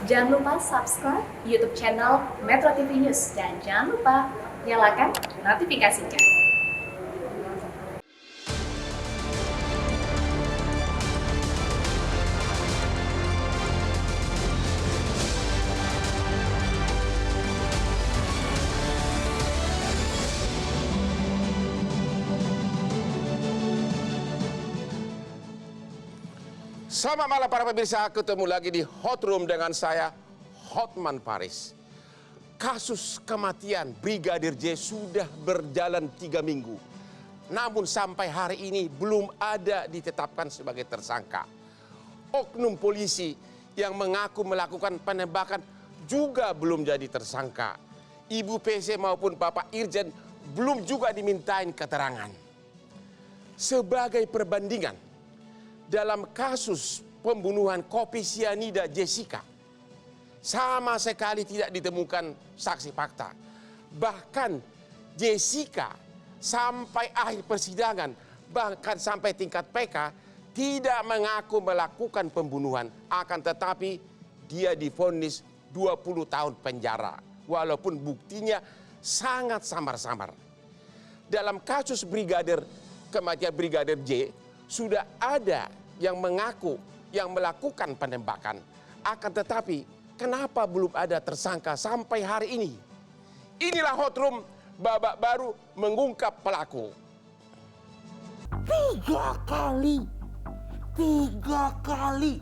Jangan lupa subscribe YouTube channel Metro TV News dan jangan lupa nyalakan notifikasinya. Selamat malam para pemirsa, ketemu lagi di Hot Room dengan saya, Hotman Paris. Kasus kematian Brigadir J sudah berjalan 3 minggu. Namun sampai hari ini belum ada ditetapkan sebagai tersangka. Oknum polisi yang mengaku melakukan penembakan juga belum jadi tersangka. Ibu PC maupun Bapak Irjen belum juga dimintain keterangan. Sebagai perbandingan, dalam kasus pembunuhan kopi sianida Jessica, sama sekali tidak ditemukan saksi fakta. Bahkan Jessica sampai akhir persidangan, bahkan sampai tingkat PK, tidak mengaku melakukan pembunuhan. Akan tetapi dia divonis 20 tahun penjara, walaupun buktinya sangat samar-samar. Dalam kasus kematian Brigadir J, sudah ada yang mengaku yang melakukan penembakan. Akan tetapi kenapa belum ada tersangka sampai hari ini? Inilah Hot Room, babak baru mengungkap pelaku. 3 kali.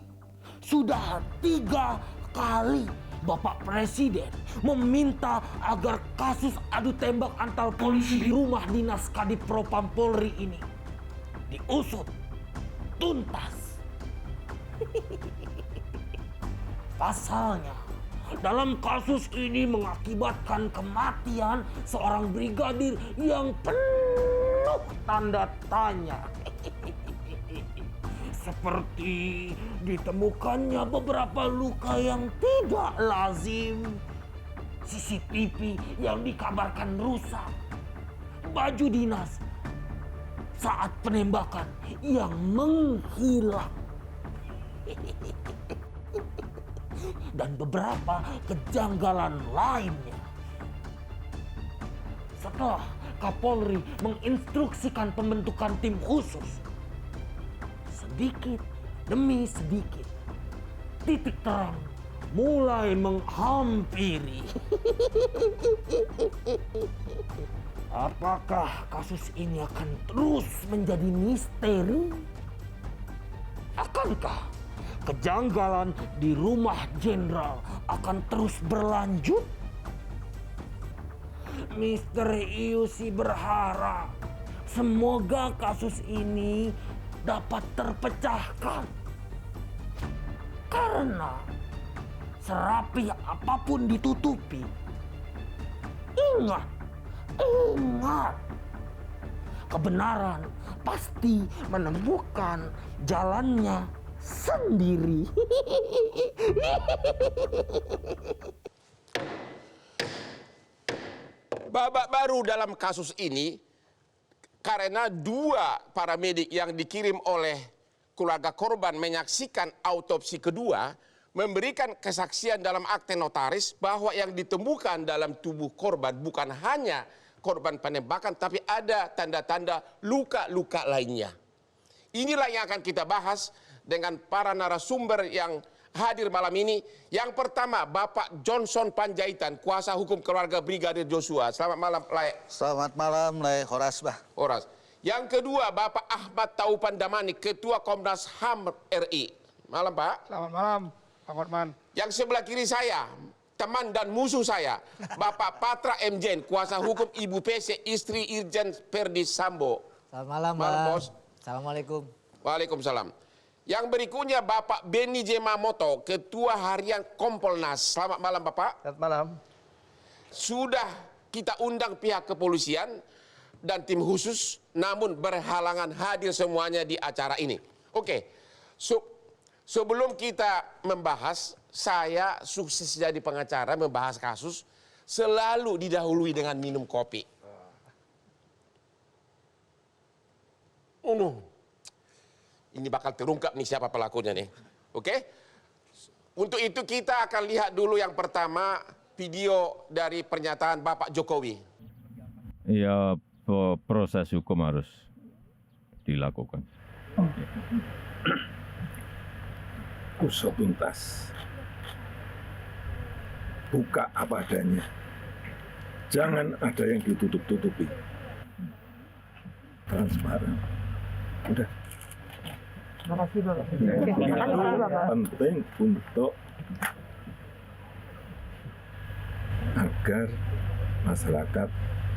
Sudah 3 kali Bapak Presiden meminta agar kasus adu tembak antar polisi di rumah dinas Kadif Propam Polri ini diusut tuntas. Pasalnya, dalam kasus ini mengakibatkan kematian seorang brigadir yang penuh tanda tanya. Seperti ditemukannya beberapa luka yang tidak lazim, CCTV yang dikabarkan rusak, baju dinas saat penembakan yang menghilang, dan beberapa kejanggalan lainnya. Setelah Kapolri menginstruksikan pembentukan tim khusus, sedikit demi sedikit titik terang mulai menghampiri. Apakah kasus ini akan terus menjadi misteri? Akankah kejanggalan di rumah jenderal akan terus berlanjut? Misteri Iusi berharap semoga kasus ini dapat terpecahkan. Karena serapi apapun ditutupi, ingat, kebenaran pasti menemukan jalannya sendiri. Babak baru dalam kasus ini karena 2 paramedik yang dikirim oleh keluarga korban menyaksikan autopsi kedua memberikan kesaksian dalam akte notaris bahwa yang ditemukan dalam tubuh korban bukan hanya korban penembakan, tapi ada tanda-tanda luka-luka lainnya. Inilah yang akan kita bahas dengan para narasumber yang hadir malam ini. Yang pertama, Bapak Johnson Panjaitan, kuasa hukum keluarga Brigadir Joshua. Selamat malam, Lai. Selamat malam, Lai Horas, Bah. Horas. Yang kedua, Bapak Ahmad Taupan Damani, Ketua Komnas HAM RI. Malam, Pak. Selamat malam, Pak Hotman. Yang sebelah kiri saya, teman dan musuh saya, Bapak Patra Mjen, kuasa hukum Ibu PC, istri Irjen Verdi Sambo. Selamat malam, Malam, Bang. Bos. Assalamualaikum. Waalaikumsalam. Yang berikutnya Bapak Beni J. Mamoto, Ketua Harian Kompolnas. Selamat malam, Bapak. Selamat malam. Sudah kita undang pihak kepolisian dan tim khusus, namun berhalangan hadir semuanya di acara ini. Oke, sebelum kita membahas, saya sukses jadi pengacara membahas kasus, selalu didahului dengan minum kopi. Ini bakal terungkap nih siapa pelakunya nih. Oke? Untuk itu kita akan lihat dulu yang pertama video dari pernyataan Bapak Jokowi. Ya, proses hukum harus dilakukan. Usut tuntas, buka apa adanya, jangan ada yang ditutup-tutupi, transparan. Udah. Makasih Bapak. Penting untuk agar masyarakat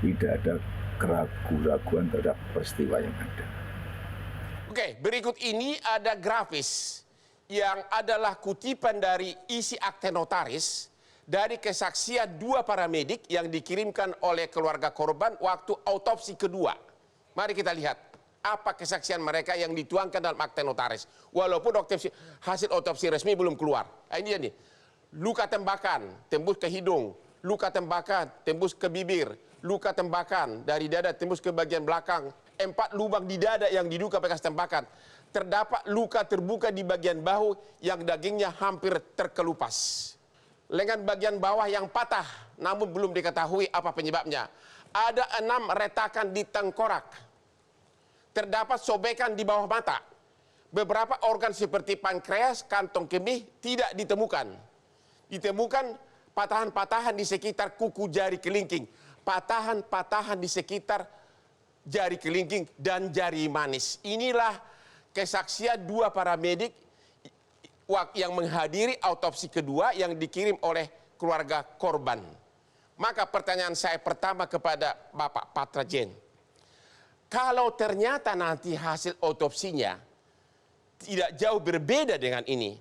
tidak ada keraguan-raguan terhadap peristiwa yang ada. Oke, berikut ini ada grafis yang adalah kutipan dari isi akte notaris dari kesaksian 2 paramedik yang dikirimkan oleh keluarga korban waktu autopsi kedua. Mari kita lihat apa kesaksian mereka yang dituangkan dalam akte notaris. Walaupun hasil autopsi resmi belum keluar. Nah, ini dia nih. Luka tembakan tembus ke hidung, luka tembakan tembus ke bibir, luka tembakan dari dada tembus ke bagian belakang, 4 lubang di dada yang diduga bekas tembakan. Terdapat luka terbuka di bagian bahu yang dagingnya hampir terkelupas. Lengan bagian bawah yang patah namun belum diketahui apa penyebabnya. Ada 6 retakan di tengkorak. Terdapat sobekan di bawah mata. Beberapa organ seperti pankreas, kantong kemih tidak ditemukan. Ditemukan patahan-patahan di sekitar kuku jari kelingking, patahan-patahan di sekitar jari kelingking dan jari manis. Inilah kesaksian 2 paramedik yang menghadiri autopsi kedua yang dikirim oleh keluarga korban. Maka pertanyaan saya pertama kepada Bapak Patrajen, kalau ternyata nanti hasil autopsinya tidak jauh berbeda dengan ini,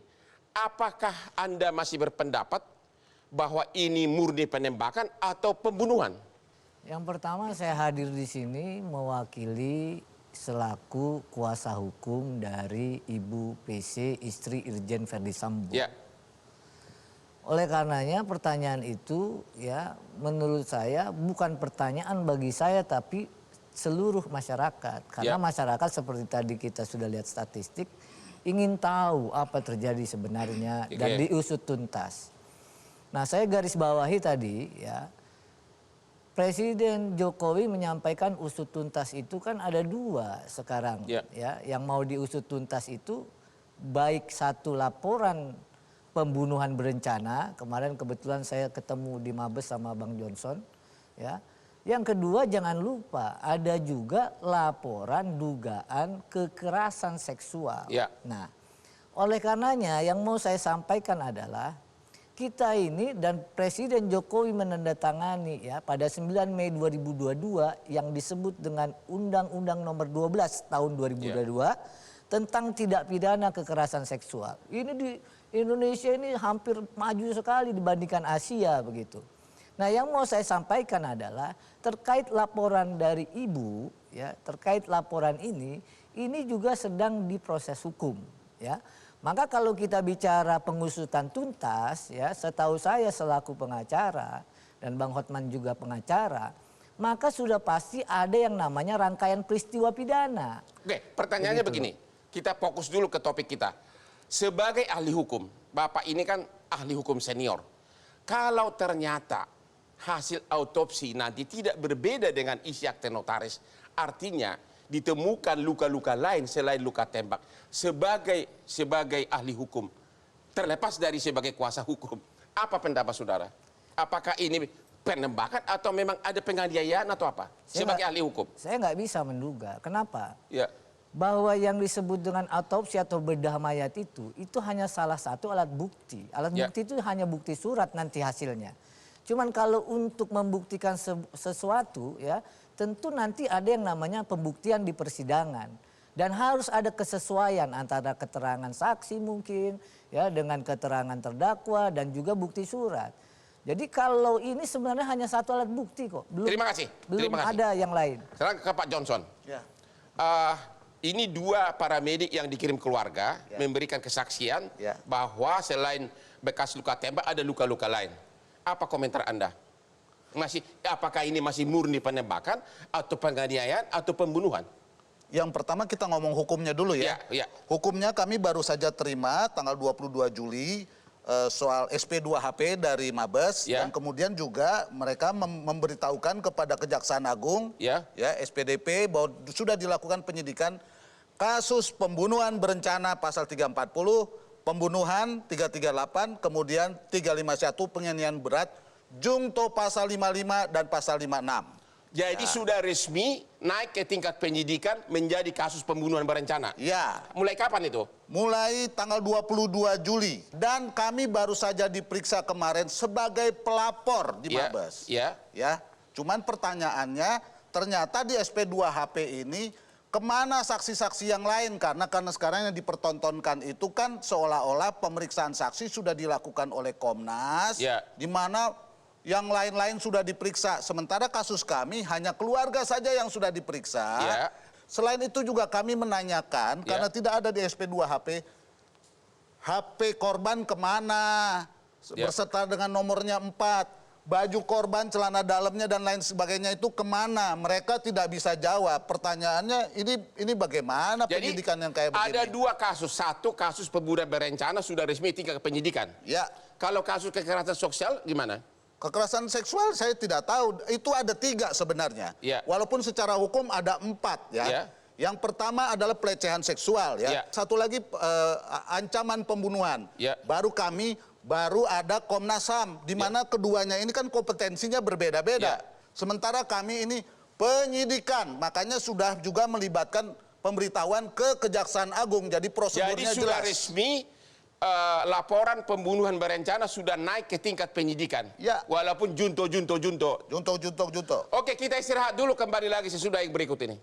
apakah Anda masih berpendapat bahwa ini murni penembakan atau pembunuhan? Yang pertama saya hadir di sini mewakili selaku kuasa hukum dari Ibu PC, istri Irjen Verdi Sambo. Ya. Oleh karenanya pertanyaan itu ya menurut saya bukan pertanyaan bagi saya tapi seluruh masyarakat. Karena masyarakat seperti tadi kita sudah lihat statistik ingin tahu apa terjadi sebenarnya dan diusut tuntas. Nah saya garis bawahi tadi ya. Presiden Jokowi menyampaikan usut tuntas itu kan ada 2 sekarang ya yang mau diusut tuntas itu baik satu laporan pembunuhan berencana, kemarin kebetulan saya ketemu di Mabes sama Bang Johnson ya. Yang kedua jangan lupa ada juga laporan dugaan kekerasan seksual. Ya. Nah, oleh karenanya yang mau saya sampaikan adalah kita ini dan Presiden Jokowi menandatangani ya pada 9 Mei 2022 yang disebut dengan Undang-Undang Nomor 12 tahun 2022 tentang tidak pidana kekerasan seksual. Ini di Indonesia ini hampir maju sekali dibandingkan Asia begitu. Nah, yang mau saya sampaikan adalah terkait laporan dari Ibu ya, terkait laporan ini juga sedang diproses hukum ya. Maka kalau kita bicara pengusutan tuntas ya, setahu saya selaku pengacara dan Bang Hotman juga pengacara, maka sudah pasti ada yang namanya rangkaian peristiwa pidana. Oke, pertanyaannya begini. Kita fokus dulu ke topik kita. Sebagai ahli hukum, Bapak ini kan ahli hukum senior. Kalau ternyata hasil autopsi nanti tidak berbeda dengan isi akte notaris, artinya ditemukan luka-luka lain selain luka tembak. Sebagai ahli hukum, terlepas dari sebagai kuasa hukum, apa pendapat saudara? Apakah ini penembakan atau memang ada penganiayaan atau apa? Sebagai ahli hukum. Saya nggak bisa menduga. Kenapa? Ya. Bahwa yang disebut dengan autopsi atau bedah mayat itu hanya salah satu alat bukti. Alat bukti itu hanya bukti surat nanti hasilnya. Cuman kalau untuk membuktikan sesuatu ya tentu nanti ada yang namanya pembuktian di persidangan. Dan harus ada kesesuaian antara keterangan saksi mungkin ya dengan keterangan terdakwa dan juga bukti surat. Jadi kalau ini sebenarnya hanya satu alat bukti kok. Terima kasih. Belum ada yang lain. Sekarang ke Pak Johnson. Ya. Ini 2 paramedik yang dikirim keluarga memberikan kesaksian bahwa selain bekas luka tembak ada luka-luka lain. Apa komentar Anda? Apakah ini masih murni penembakan atau penganiayaan atau pembunuhan? Yang pertama kita ngomong hukumnya dulu ya. Ya. Hukumnya kami baru saja terima tanggal 22 Juli soal SP2HP dari Mabes Ya. dan kemudian juga mereka memberitahukan kepada Kejaksaan Agung Ya. SPDP bahwa sudah dilakukan penyidikan kasus pembunuhan berencana pasal 340, pembunuhan 338, kemudian 351 penganiayaan berat, jungto pasal 55 dan pasal 56. Jadi sudah resmi naik ke tingkat penyidikan menjadi kasus pembunuhan berencana. Ya. Mulai kapan itu? Mulai tanggal 22 Juli. Dan kami baru saja diperiksa kemarin sebagai pelapor di Ya, Mabes. ya. Ya. Cuman pertanyaannya, ternyata di SP2HP ini kemana saksi-saksi yang lain? Karena sekarang yang dipertontonkan itu kan seolah-olah pemeriksaan saksi sudah dilakukan oleh Komnas. Ya. Di mana yang lain-lain sudah diperiksa. Sementara kasus kami hanya keluarga saja yang sudah diperiksa. Ya. Selain itu juga kami menanyakan, karena tidak ada di SP2HP, HP korban kemana, berserta dengan nomornya 4, baju korban, celana dalamnya dan lain sebagainya itu kemana, mereka tidak bisa jawab. Pertanyaannya ini bagaimana Jadi penyidikan yang kayak begini? ada dua kasus. Satu kasus pembunuhan berencana sudah resmi tingkat penyidikan. Ya, Kalau kasus kekerasan seksual gimana? kekerasan seksual saya tidak tahu, itu ada 3 sebenarnya. Ya. Walaupun secara hukum ada 4 ya. Ya. Yang pertama adalah pelecehan seksual ya. Ya. Satu lagi ancaman pembunuhan. Ya. Baru ada Komnas HAM, di mana keduanya ini kan kompetensinya berbeda-beda. Ya. Sementara kami ini penyidikan, makanya sudah juga melibatkan pemberitahuan ke Kejaksaan Agung. Jadi Jadi prosedurnya sudah jelas. resmi laporan pembunuhan berencana sudah naik ke tingkat penyidikan. Ya. Walaupun junto. Junto. Oke, kita istirahat dulu, kembali lagi sesudah yang berikut ini.